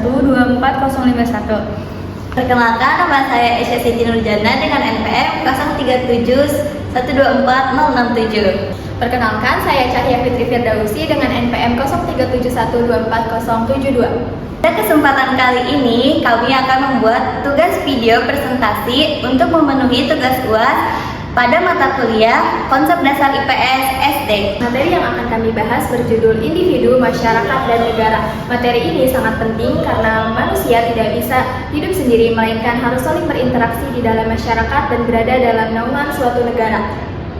217124051. Perkenalkan, nama saya Esya Siti Nurjana dengan NPM 0371240067. Perkenalkan, saya Cahya Fitri Firdausi dengan NPM 0371240072. Pada kesempatan kali ini, kami akan membuat tugas video presentasi untuk memenuhi tugas UAS pada mata kuliah Konsep Dasar IPS SD. Materi yang akan kami bahas berjudul Individu, Masyarakat, dan Negara. Materi ini sangat penting karena manusia tidak bisa hidup sendiri, melainkan harus saling berinteraksi di dalam masyarakat dan berada dalam naungan suatu negara.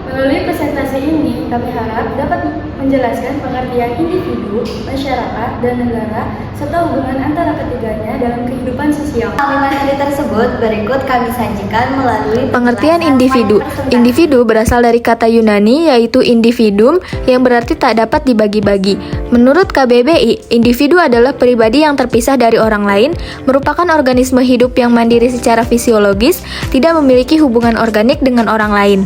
Melalui presentasi ini, kami harap dapat menjelaskan pengertian individu, masyarakat, dan negara, serta hubungan antara ketiganya dalam kehidupan sosial. Materi tersebut berikut kami sajikan melalui pengertian individu. Individu berasal dari kata Yunani yaitu individuum yang berarti tak dapat dibagi-bagi. Menurut KBBI, individu adalah pribadi yang terpisah dari orang lain, merupakan organisme hidup yang mandiri secara fisiologis, tidak memiliki hubungan organik dengan orang lain.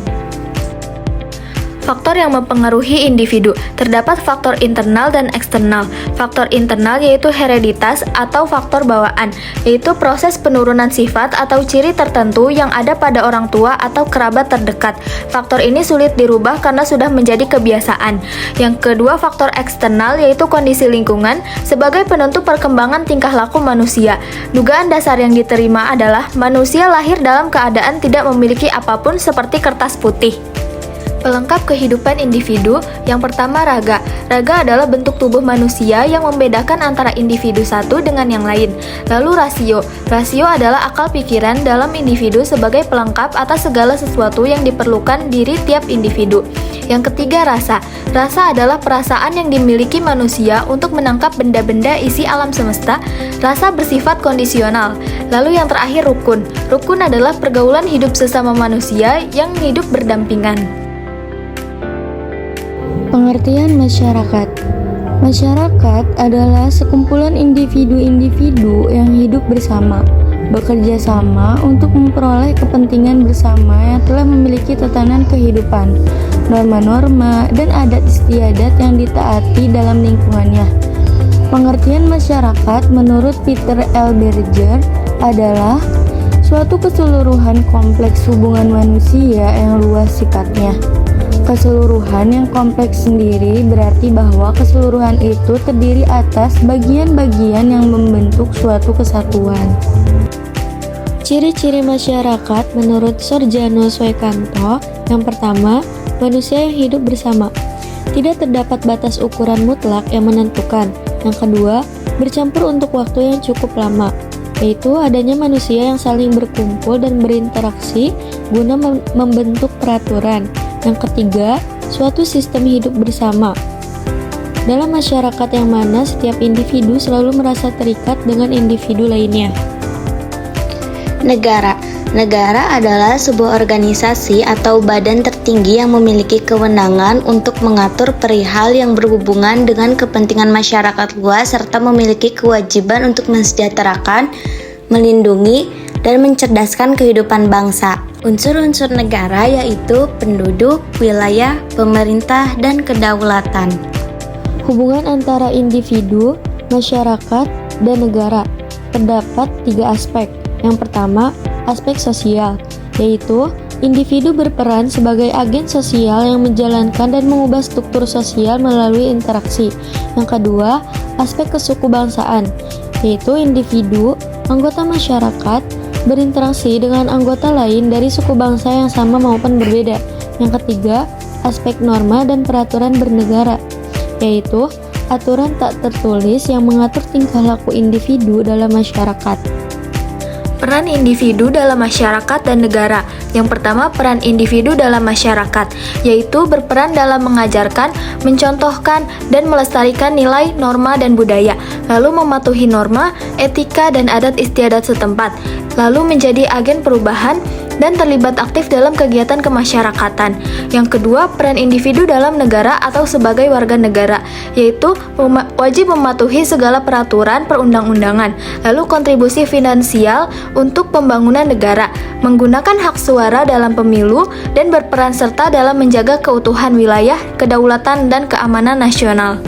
Faktor yang mempengaruhi individu. Terdapat faktor internal dan eksternal. Faktor internal yaitu hereditas atau faktor bawaan, yaitu proses penurunan sifat atau ciri tertentu yang ada pada orang tua atau kerabat terdekat. Faktor ini sulit dirubah karena sudah menjadi kebiasaan. Yang kedua, faktor eksternal yaitu kondisi lingkungan sebagai penentu perkembangan tingkah laku manusia. Dugaan dasar yang diterima adalah manusia lahir dalam keadaan tidak memiliki apapun seperti kertas putih. Pelengkap kehidupan individu. Yang pertama, raga. Raga adalah bentuk tubuh manusia yang membedakan antara individu satu dengan yang lain. Lalu rasio. Rasio adalah akal pikiran dalam individu sebagai pelengkap atas segala sesuatu yang diperlukan diri tiap individu. Yang ketiga, rasa. Rasa adalah perasaan yang dimiliki manusia untuk menangkap benda-benda isi alam semesta. Rasa bersifat kondisional. Lalu yang terakhir, rukun. Rukun adalah pergaulan hidup sesama manusia yang hidup berdampingan. Pengertian masyarakat. Masyarakat adalah sekumpulan individu-individu yang hidup bersama, bekerja sama untuk memperoleh kepentingan bersama yang telah memiliki tatanan kehidupan, norma-norma, dan adat istiadat yang ditaati dalam lingkungannya. Pengertian masyarakat menurut Peter L. Berger adalah suatu keseluruhan kompleks hubungan manusia yang luas sifatnya. Keseluruhan yang kompleks sendiri berarti bahwa keseluruhan itu terdiri atas bagian-bagian yang membentuk suatu kesatuan. Ciri-ciri masyarakat menurut Sorjano Swekanto. Yang pertama, manusia yang hidup bersama. Tidak terdapat batas ukuran mutlak yang menentukan. Yang kedua, bercampur untuk waktu yang cukup lama, yaitu adanya manusia yang saling berkumpul dan berinteraksi guna membentuk peraturan. Yang ketiga, suatu sistem hidup bersama. Dalam masyarakat yang mana setiap individu selalu merasa terikat dengan individu lainnya. Negara. Negara adalah sebuah organisasi atau badan tertinggi yang memiliki kewenangan untuk mengatur perihal yang berhubungan dengan kepentingan masyarakat luas serta memiliki kewajiban untuk mensejahterakan, melindungi, dan mencerdaskan kehidupan bangsa. Unsur-unsur negara yaitu penduduk, wilayah, pemerintah, dan kedaulatan. Hubungan antara individu, masyarakat, dan negara. Terdapat 3 aspek. Yang pertama, aspek sosial, yaitu individu berperan sebagai agen sosial yang menjalankan dan mengubah struktur sosial melalui interaksi. Yang kedua, aspek kesukubangsaan, yaitu individu, anggota masyarakat, berinteraksi dengan anggota lain dari suku bangsa yang sama maupun berbeda. Yang ketiga, aspek norma dan peraturan bernegara, yaitu aturan tak tertulis yang mengatur tingkah laku individu dalam masyarakat. Peran individu dalam masyarakat dan negara. Yang pertama, peran individu dalam masyarakat, yaitu berperan dalam mengajarkan, mencontohkan, dan melestarikan nilai, norma, dan budaya, lalu mematuhi norma, etika, dan adat istiadat setempat, lalu menjadi agen perubahan, dan terlibat aktif dalam kegiatan kemasyarakatan. Yang kedua, peran individu dalam negara atau sebagai warga negara, yaitu wajib mematuhi segala peraturan perundang-undangan, lalu kontribusi finansial untuk pembangunan negara, menggunakan hak suara dalam pemilu, dan berperan serta dalam menjaga keutuhan wilayah, kedaulatan, dan keamanan nasional.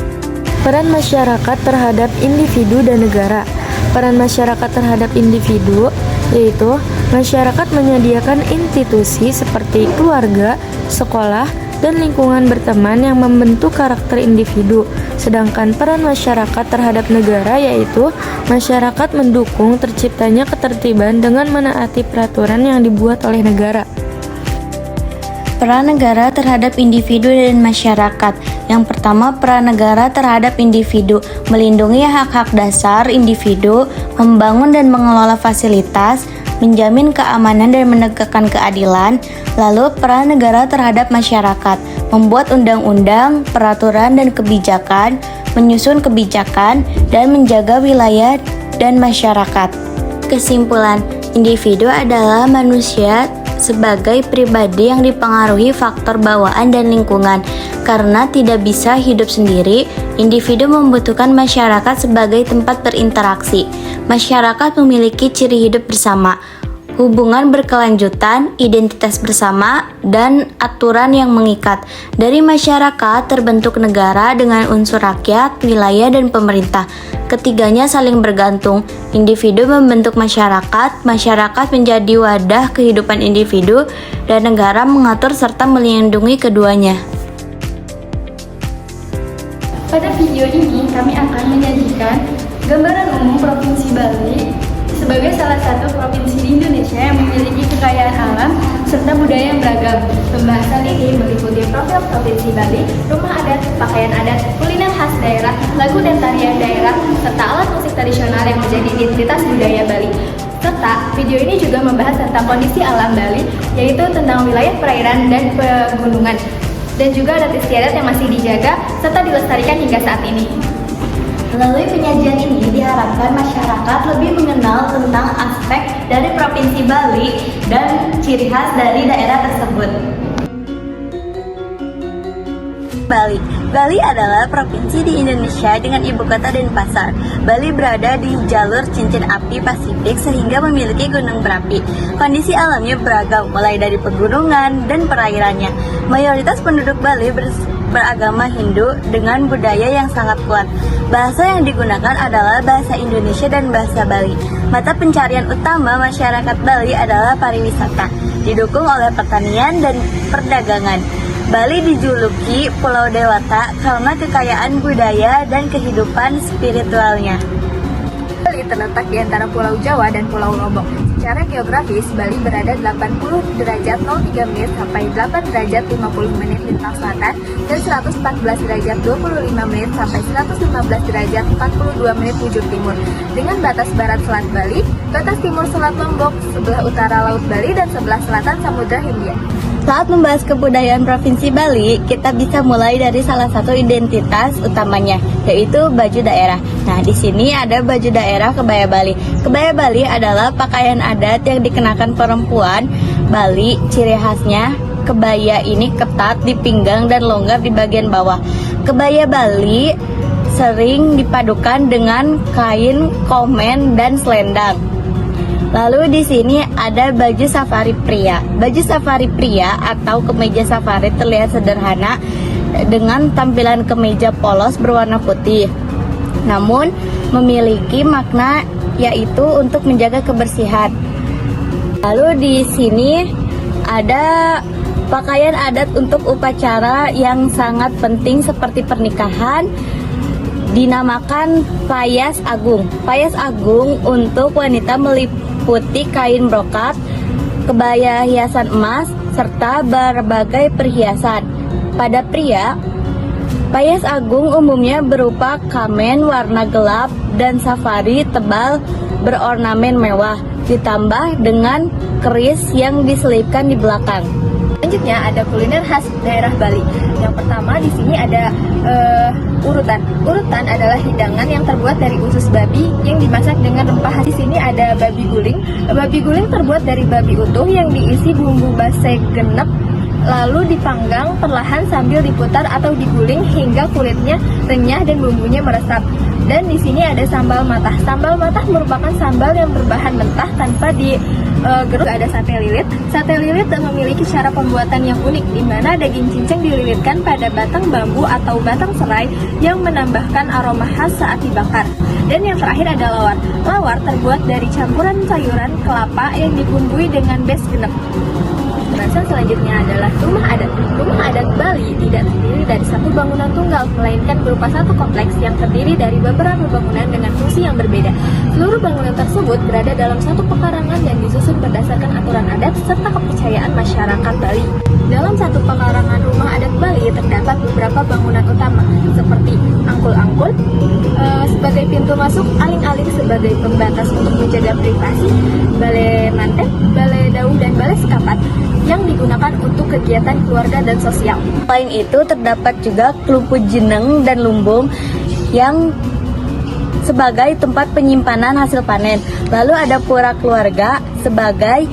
Peran masyarakat terhadap individu dan negara. Peran masyarakat terhadap individu yaitu masyarakat menyediakan institusi seperti keluarga, sekolah, dan lingkungan berteman yang membentuk karakter individu. Sedangkan peran masyarakat terhadap negara yaitu masyarakat mendukung terciptanya ketertiban dengan menaati peraturan yang dibuat oleh negara. Peran negara terhadap individu dan masyarakat. Yang pertama, peran negara terhadap individu melindungi hak-hak dasar individu, membangun dan mengelola fasilitas, menjamin keamanan dan menegakkan keadilan. Lalu, peran negara terhadap masyarakat membuat undang-undang, peraturan dan kebijakan, menyusun kebijakan, dan menjaga wilayah dan masyarakat. Kesimpulan, individu adalah manusia sebagai pribadi yang dipengaruhi faktor bawaan dan lingkungan. Karena tidak bisa hidup sendiri, individu membutuhkan masyarakat sebagai tempat berinteraksi. Masyarakat memiliki ciri hidup bersama, hubungan berkelanjutan, identitas bersama, dan aturan yang mengikat. Dari masyarakat terbentuk negara dengan unsur rakyat, wilayah, dan pemerintah. Ketiganya saling bergantung. Individu membentuk masyarakat, masyarakat menjadi wadah kehidupan individu, dan negara mengatur serta melindungi keduanya. Pada video ini kami akan menyajikan gambaran umum Provinsi Bali sebagai salah satu provinsi di Indonesia yang memiliki kekayaan alam serta budaya yang beragam. Pembahasan ini meliputi profil Provinsi Bali, rumah adat, pakaian adat, kuliner khas daerah, lagu dan tarian daerah, serta alat musik tradisional yang menjadi identitas budaya Bali. Serta video ini juga membahas tentang kondisi alam Bali, yaitu tentang wilayah perairan dan pegunungan, dan juga adat istiadat yang masih dijaga serta dilestarikan hingga saat ini. Melalui penyajian ini diharapkan masyarakat lebih mengenal tentang aspek dari Provinsi Bali dan ciri khas dari daerah tersebut. Bali adalah provinsi di Indonesia dengan ibu kota Denpasar. Bali berada di jalur cincin api Pasifik sehingga memiliki gunung berapi. Kondisi alamnya beragam mulai dari pegunungan dan perairannya. Mayoritas penduduk Bali beragama Hindu dengan budaya yang sangat kuat. Bahasa yang digunakan adalah bahasa Indonesia dan bahasa Bali. Mata pencarian utama masyarakat Bali adalah pariwisata, didukung oleh pertanian dan perdagangan. Bali dijuluki Pulau Dewata karena kekayaan budaya dan kehidupan spiritualnya. Bali terletak di antara Pulau Jawa dan Pulau Lombok. Secara geografis, Bali berada 80 derajat 03 menit sampai 8 derajat 50 menit lintang selatan dan 114 derajat 25 menit sampai 115 derajat 42 menit wujud timur. Dengan batas barat Selat Bali, batas timur Selat Lombok, sebelah utara Laut Bali, dan sebelah selatan Samudra Hindia. Saat membahas kebudayaan Provinsi Bali, kita bisa mulai dari salah satu identitas utamanya, yaitu baju daerah. Nah, di sini ada baju daerah kebaya Bali. Kebaya Bali adalah pakaian adat yang dikenakan perempuan Bali. Ciri khasnya, kebaya ini ketat di pinggang dan longgar di bagian bawah. Kebaya Bali sering dipadukan dengan kain komen dan selendang. Lalu di sini ada baju safari pria. Baju safari pria atau kemeja safari terlihat sederhana dengan tampilan kemeja polos berwarna putih. Namun memiliki makna yaitu untuk menjaga kebersihan. Lalu di sini ada pakaian adat untuk upacara yang sangat penting seperti pernikahan, dinamakan payas agung. Payas agung untuk wanita meliputi kain brokat, kebaya hiasan emas, serta berbagai perhiasan. Pada pria, payas agung umumnya berupa kamen warna gelap dan safari tebal berornamen mewah, ditambah dengan keris yang diselipkan di belakang. Selanjutnya ada kuliner khas daerah Bali. Yang pertama di sini ada urutan. Urutan adalah hidangan yang terbuat dari usus babi yang dimasak dengan rempah khas. Di sini ada babi guling. Babi guling terbuat dari babi utuh yang diisi bumbu base genep, lalu dipanggang perlahan sambil diputar atau diguling hingga kulitnya renyah dan bumbunya meresap. Dan di sini ada sambal matah. Sambal matah merupakan sambal yang berbahan mentah tanpa digerus. Ada sate lilit. Sate lilit memiliki cara pembuatan yang unik, di mana daging cincang dililitkan pada batang bambu atau batang serai yang menambahkan aroma khas saat dibakar. Dan yang terakhir ada lawar. Lawar terbuat dari campuran sayuran kelapa yang dibumbui dengan bes genep. Pembahasan selanjutnya adalah rumah adat. Rumah adat Bali tidak terdiri dari satu bangunan tunggal, melainkan berupa satu kompleks yang terdiri dari beberapa bangunan dengan fungsi yang berbeda. Seluruh bangunan tersebut berada dalam satu pekarangan dan disusun berdasarkan aturan adat serta kepercayaan masyarakat Bali. Dalam satu pekarangan rumah adat Bali terdapat beberapa bangunan utama seperti angkul-angkul sebagai pintu masuk, aling-aling sebagai pembatas untuk menjaga privasi, balai mantep, balai dauh, dan balai sekapat yang digunakan untuk kegiatan keluarga dan sosial. Selain itu terdapat juga Klupu Jeneng dan Lumbung yang sebagai tempat penyimpanan hasil panen. Lalu ada Pura Keluarga sebagai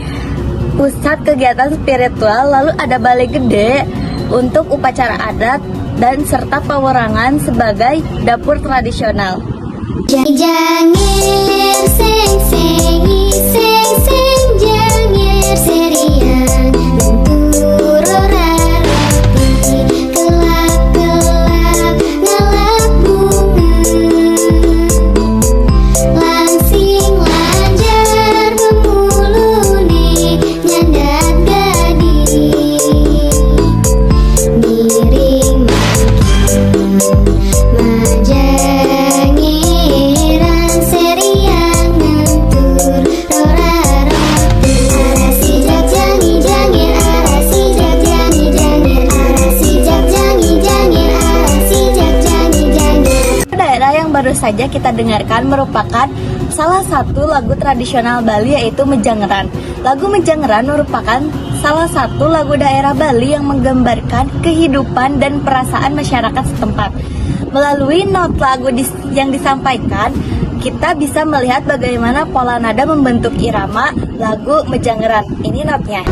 pusat kegiatan spiritual. Lalu ada Balai Gede untuk upacara adat dan serta pewerangan sebagai dapur tradisional. Jangir seng sengi seng seng jangir seriang bentur rarati kelap kelap ngalap bunga langsing lanjar memuluni nyandat gading miring majangiran seriang ngantur rora arasi jak jangi jangir arasi jak jangi jangir arasi jak jangi jangir arasi jak jangi jangir. Daerah yang baru saja kita dengarkan merupakan salah satu lagu tradisional Bali, yaitu Mejanggeran. Lagu Mejanggeran merupakan salah satu lagu daerah Bali yang menggambarkan kehidupan dan perasaan masyarakat setempat. Melalui not lagu yang disampaikan, kita bisa melihat bagaimana pola nada membentuk irama lagu Mejanggeran. Ini notnya.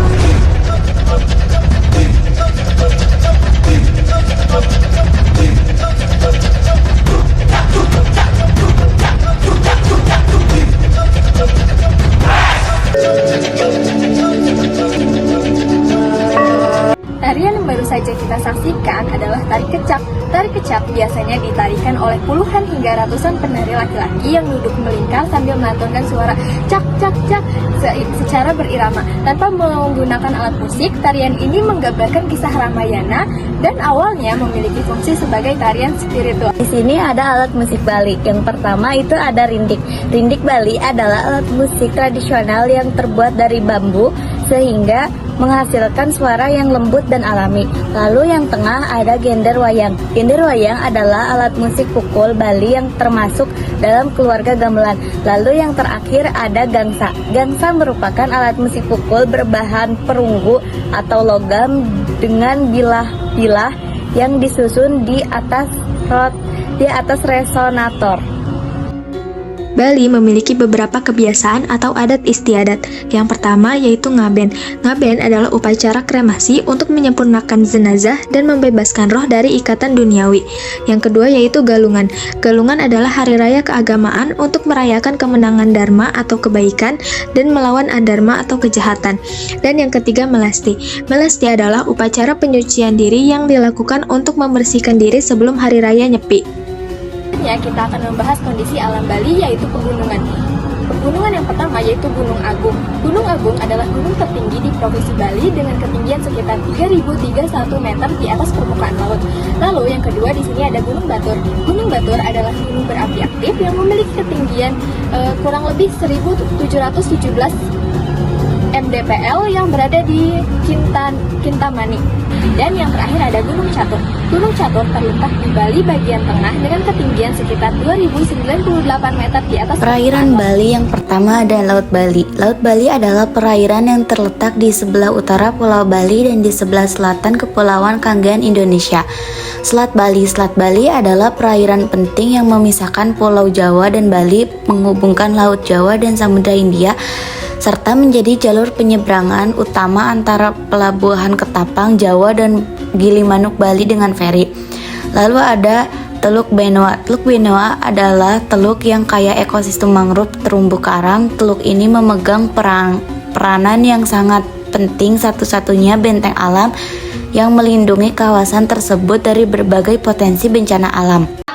Tarian yang baru saja kita saksikan adalah tari kecak. Tari kecak biasanya ditarikan oleh puluhan hingga ratusan penari laki-laki yang duduk melingkar sambil melantunkan suara cak cak cak secara berirama. Tanpa menggunakan alat musik, tarian ini menggambarkan kisah Ramayana dan awalnya memiliki fungsi sebagai tarian spiritual. Di sini ada alat musik Bali. Yang pertama itu ada rindik. Rindik Bali adalah alat musik tradisional yang terbuat dari bambu sehingga menghasilkan suara yang lembut dan alami. Lalu yang tengah ada gender wayang. Gender wayang adalah alat musik pukul Bali yang termasuk dalam keluarga gamelan. Lalu yang terakhir ada gangsa. Gangsa merupakan alat musik pukul berbahan perunggu atau logam dengan bilah-bilah yang disusun di atas resonator. Bali memiliki beberapa kebiasaan atau adat istiadat. Yang pertama yaitu ngaben. Ngaben adalah upacara kremasi untuk menyempurnakan jenazah dan membebaskan roh dari ikatan duniawi. Yang kedua yaitu galungan. Galungan adalah hari raya keagamaan untuk merayakan kemenangan dharma atau kebaikan dan melawan adharma atau kejahatan. Dan yang ketiga melasti. Melasti adalah upacara penyucian diri yang dilakukan untuk membersihkan diri sebelum hari raya Nyepi. Kita akan membahas kondisi alam Bali, yaitu pegunungan. Pegunungan yang pertama yaitu Gunung Agung. Gunung Agung adalah gunung tertinggi di Provinsi Bali dengan ketinggian sekitar 3.031 meter di atas permukaan laut. Lalu yang kedua di sini ada Gunung Batur. Gunung Batur adalah gunung berapi aktif yang memiliki ketinggian kurang lebih 1.717 mdpl yang berada di Kintamani. Dan yang terakhir ada Gunung Catur. Gunung Catur terletak di Bali bagian tengah dengan ketinggian sekitar 2.098 meter di atas Perairan Bali yang pertama ada Laut Bali. Laut Bali adalah perairan yang terletak di sebelah utara Pulau Bali dan di sebelah selatan Kepulauan Kanggan, Indonesia. Selat Bali. Selat Bali adalah perairan penting yang memisahkan Pulau Jawa dan Bali, menghubungkan Laut Jawa dan Samudra Hindia, serta menjadi jalur penyeberangan utama antara pelabuhan Ketapang, Jawa dan Gilimanuk, Bali dengan feri. Lalu ada Teluk Benoa. Teluk Benoa adalah teluk yang kaya ekosistem mangrove terumbu karang. Teluk ini memegang peranan yang sangat penting, satu-satunya benteng alam yang melindungi kawasan tersebut dari berbagai potensi bencana alam.